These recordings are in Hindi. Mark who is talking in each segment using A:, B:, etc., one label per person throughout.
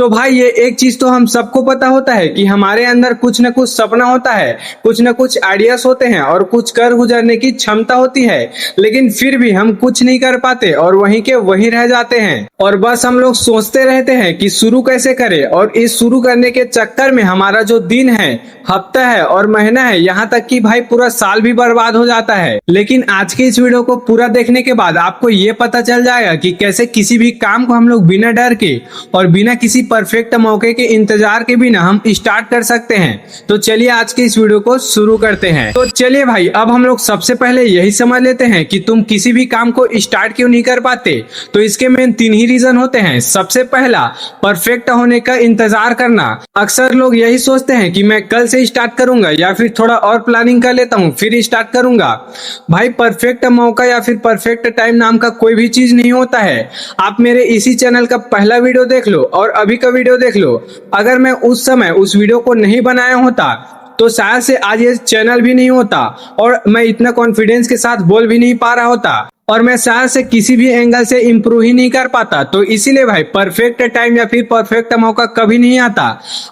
A: तो भाई ये एक चीज तो हम सबको पता होता है कि हमारे अंदर कुछ न कुछ सपना होता है, कुछ न कुछ आइडियाज होते हैं और कुछ कर गुजरने की क्षमता होती है, लेकिन फिर भी हम कुछ नहीं कर पाते और वहीं के वहीं रह जाते हैं और बस हम लोग सोचते रहते हैं कि शुरू कैसे करें। और इस शुरू करने के चक्कर में हमारा जो दिन है, हफ्ता है और महीना है, यहाँ तक कि भाई पूरा साल भी बर्बाद हो जाता है। लेकिन आज के इस वीडियो को पूरा देखने के बाद आपको ये पता चल जाएगा कि कैसे किसी भी काम को हम लोग बिना डर के और बिना किसी परफेक्ट मौके के इंतजार के बिना हम स्टार्ट कर सकते हैं। तो चलिए आज के इस वीडियो को शुरू करते हैं। तो चलिए भाई, अब हम लोग सबसे पहले यही समझ लेते हैं कि तुम किसी भी काम को स्टार्ट क्यों नहीं कर पाते। तो इसके मेन 3 ही रीजन होते हैं। सबसे पहला, परफेक्ट होने का इंतजार करना। अक्सर लोग यही सोचते हैं कि मैं कल से स्टार्ट करूंगा या फिर थोड़ा और प्लानिंग कर लेता हूं फिर स्टार्ट करूंगा। भाई परफेक्ट मौका या फिर परफेक्ट टाइम नाम का कोई भी चीज नहीं होता है। आप मेरे इसी चैनल का पहला वीडियो देख लो और अभी का वीडियो देख लो। अगर मैं उस समय उस वीडियो को नहीं बनाया होता तो शायद से आज ये चैनल भी नहीं होता और मैं इतना कॉन्फिडेंस के साथ बोल भी नहीं पा रहा होता और मैं शायद से किसी भी एंगल से इम्प्रूव ही नहीं कर पाता। तो इसीलिए भाई परफेक्ट टाइम या फिर परफेक्ट मौका कभी नहीं आता।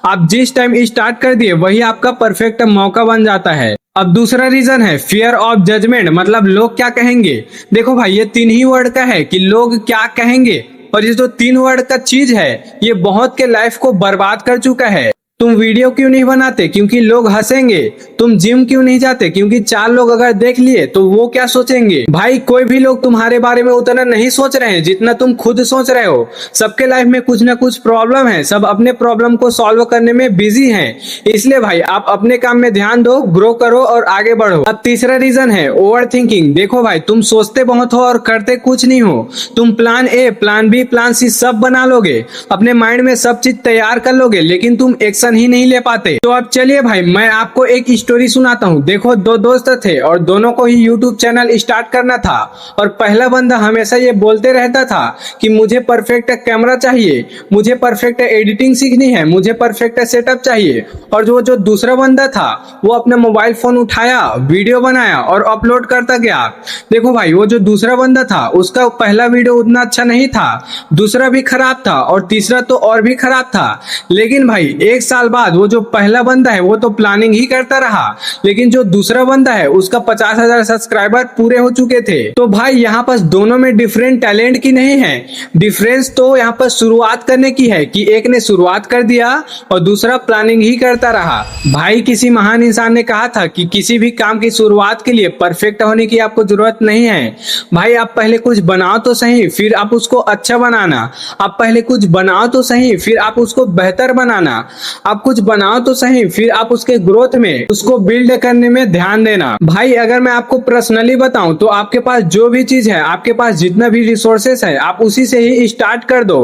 A: आप जिस टाइम स्टार्ट कर दिए वही आपका परफेक्ट मौका बन जाता है। अब दूसरा रीजन है फियर ऑफ जजमेंट, मतलब लोग क्या कहेंगे। देखो भाई, ये 3 ही वर्ड का है कि लोग क्या कहेंगे, और ये जो 3 वर्ड का चीज है ये बहुत के लाइफ को बर्बाद कर चुका है। तुम वीडियो क्यों नहीं बनाते? क्योंकि लोग हंसेंगे। तुम जिम क्यों नहीं जाते? क्योंकि 4 लोग अगर देख लिए तो वो क्या सोचेंगे। भाई कोई भी लोग तुम्हारे बारे में उतना नहीं सोच रहे हैं जितना तुम खुद सोच रहे हो। सबके लाइफ में कुछ ना कुछ प्रॉब्लम है, सब अपने प्रॉब्लम को सॉल्व करने में बिजी हैं। इसलिए भाई आप अपने काम में ध्यान दो, ग्रो करो और आगे बढ़ो। अब तीसरा रीजन है ओवर थिंकिंग। देखो भाई, तुम सोचते बहुत हो और करते कुछ नहीं हो। तुम plan A, plan B, plan C सब बना लोगे, अपने माइंड में सब चीज तैयार कर लोगे, लेकिन तुम एक्शन ही नहीं ले पाते। तो अब चलिए भाई, मैं आपको एक स्टोरी सुनाता हूँ। देखो, 2 दोस्त थे और दोनों को ही यूट्यूब चैनल स्टार्ट करना था। और पहला बंदा हमेशा ये बोलते रहता था कि मुझे परफेक्ट कैमरा चाहिए, मुझे परफेक्ट एडिटिंग सीखनी है, मुझे परफेक्ट सेटअप चाहिए। और जो दूसरा बंदा था वो अपना मोबाइल फोन उठाया, वीडियो बनाया और अपलोड करता गया। देखो भाई, वो जो दूसरा बंदा था उसका पहला वीडियो उतना अच्छा नहीं था, दूसरा भी खराब था और तीसरा तो और भी खराब था। लेकिन भाई 1 साल बाद वो जो पहला बंदा है वो तो प्लानिंग ही करता रहा, लेकिन जो दूसरा बंदा है उसका 50,000 सब्सक्राइबर पूरे हो चुके थे। तो भाई यहाँ पर दोनों में डिफरेंट टैलेंट की नहीं है, डिफरेंस तो यहाँ पर शुरुआत करने की है कि एक ने शुरुआत कर दिया और दूसरा प्लानिंग ही करता रहा। भाई किसी महान इंसान ने कहा था कि किसी भी काम की शुरुआत के लिए परफेक्ट होने की आपको जरूरत नहीं है। भाई आप पहले कुछ बनाओ तो सही, फिर आप उसको अच्छा बनाना। आप पहले कुछ बनाओ तो सही, फिर आप उसको बेहतर बनाना। आप कुछ बनाओ तो सही, फिर आप उसके ग्रोथ में, उसको बिल्ड करने में ध्यान देना। भाई अगर मैं आपको पर्सनली बताऊं तो आपके पास जो भी चीज है, आपके पास जितना भी रिसोर्सेस है, आप उसी से ही स्टार्ट कर दो।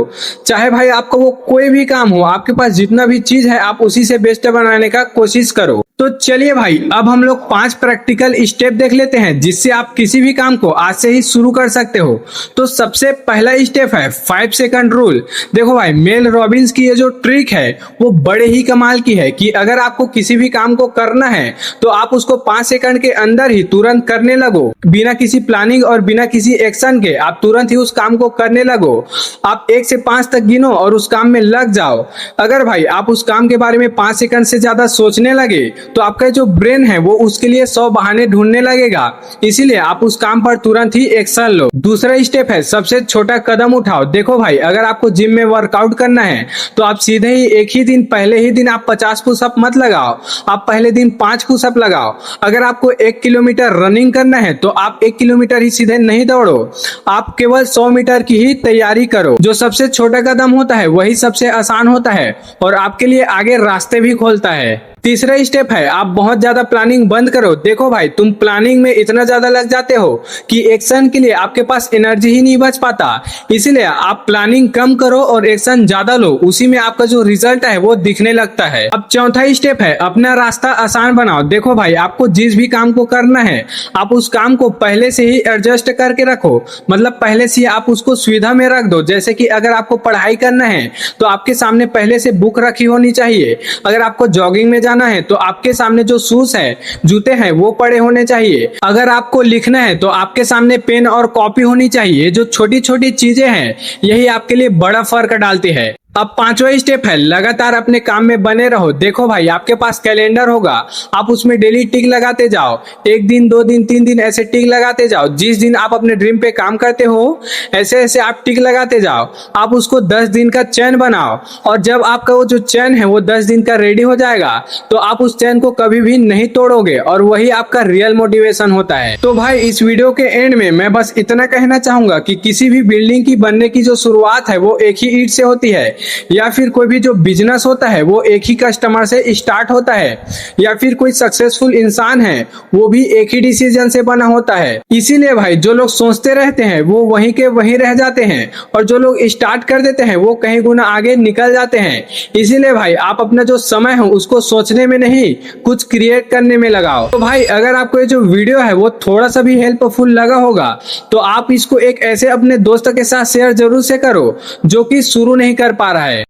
A: चाहे भाई आपका वो कोई भी काम हो, आपके पास जितना भी चीज है आप उसी से बेस्ट बनाने का कोशिश करो। तो चलिए भाई, अब हम लोग 5 प्रैक्टिकल स्टेप देख लेते हैं जिससे आप किसी भी काम को आज से ही शुरू कर सकते हो। तो सबसे पहला स्टेप है 5 सेकंड रूल। देखो भाई, मेल रॉबिन्स की ये जो ट्रिक है वो बड़े ही कमाल की है कि अगर आपको किसी भी काम को करना है तो आप उसको 5 सेकंड के अंदर ही तुरंत करने लगो, बिना किसी प्लानिंग और बिना किसी एक्शन के आप तुरंत ही उस काम को करने लगो। आप 1 से 5 तक गिनो और उस काम में लग जाओ। अगर भाई आप उस काम के बारे में 5 सेकंड से ज्यादा सोचने लगे तो आपका जो ब्रेन है वो उसके लिए 100 बहाने ढूंढने लगेगा। इसीलिए आप उस काम पर तुरंत ही एक्शन लो। दूसरा स्टेप है सबसे छोटा कदम उठाओ। देखो भाई, अगर आपको जिम में वर्कआउट करना है तो आप सीधे ही एक ही दिन, पहले ही दिन आप 50 पुशअप मत लगाओ, आप पहले दिन 5 पुशअप लगाओ। अगर आपको 1 किलोमीटर रनिंग करना है तो आप 1 किलोमीटर ही सीधे नहीं दौड़ो, आप केवल 100 मीटर की ही तैयारी करो। जो सबसे छोटा कदम होता है वही सबसे आसान होता है और आपके लिए आगे रास्ते भी खोलता है। तीसरा स्टेप है आप बहुत ज्यादा प्लानिंग बंद करो। देखो भाई, तुम प्लानिंग में इतना ज्यादा लग जाते हो कि एक्शन के लिए आपके पास एनर्जी ही नहीं बच पाता। इसीलिए आप प्लानिंग कम करो और एक्शन ज्यादा लो, उसी में आपका जो रिजल्ट है वो दिखने लगता है। अब चौथा स्टेप है अपना रास्ता आसान बनाओ। देखो भाई, आपको जिस भी काम को करना है आप उस काम को पहले से ही एडजस्ट करके रखो, मतलब पहले से आप उसको सुविधा में रख दो। जैसे कि अगर आपको पढ़ाई करना है तो आपके सामने पहले से बुक रखी होनी चाहिए। अगर आपको जॉगिंग में जाना है तो आपके सामने जो शूज है, जूते हैं, वो पड़े होने चाहिए। अगर आपको लिखना है तो आपके सामने पेन और कॉपी होनी चाहिए। जो छोटी छोटी चीजें हैं यही आपके लिए बड़ा फर्क डालती है। अब पांचवा स्टेप है लगातार अपने काम में बने रहो। देखो भाई, आपके पास कैलेंडर होगा, आप उसमें डेली टिक लगाते जाओ। 1 दिन 2 दिन 3 दिन ऐसे टिक लगाते जाओ। जिस दिन आप अपने ड्रीम पे काम करते हो ऐसे ऐसे आप टिक लगाते जाओ। आप उसको 10 दिन का चैन बनाओ, और जब आपका वो जो चैन है वो 10 दिन का रेडी हो जाएगा तो आप उस चैन को कभी भी नहीं तोड़ोगे, और वही आपका रियल मोटिवेशन होता है। तो भाई, इस वीडियो के एंड में मैं बस इतना कहना चाहूंगा कि किसी भी बिल्डिंग की बनने की जो शुरुआत है वो एक ही ईंट से होती है, या फिर कोई भी जो बिजनेस होता है वो एक ही कस्टमर से स्टार्ट होता है, या फिर कोई सक्सेसफुल इंसान है वो भी एक ही डिसीजन से बना होता है। इसीलिए भाई, जो लोग सोचते रहते हैं वो वहीं के वहीं रह जाते हैं, और जो लोग स्टार्ट कर देते हैं वो कहीं गुना आगे निकल जाते हैं। इसीलिए भाई, आप अपना जो समय है उसको सोचने में नहीं, कुछ क्रिएट करने में लगाओ। तो भाई, अगर आपको ये जो वीडियो है वो थोड़ा सा भी हेल्पफुल लगा होगा तो आप इसको एक ऐसे अपने दोस्त के साथ शेयर जरूर से करो जो कि शुरू नहीं कर पा रहा है।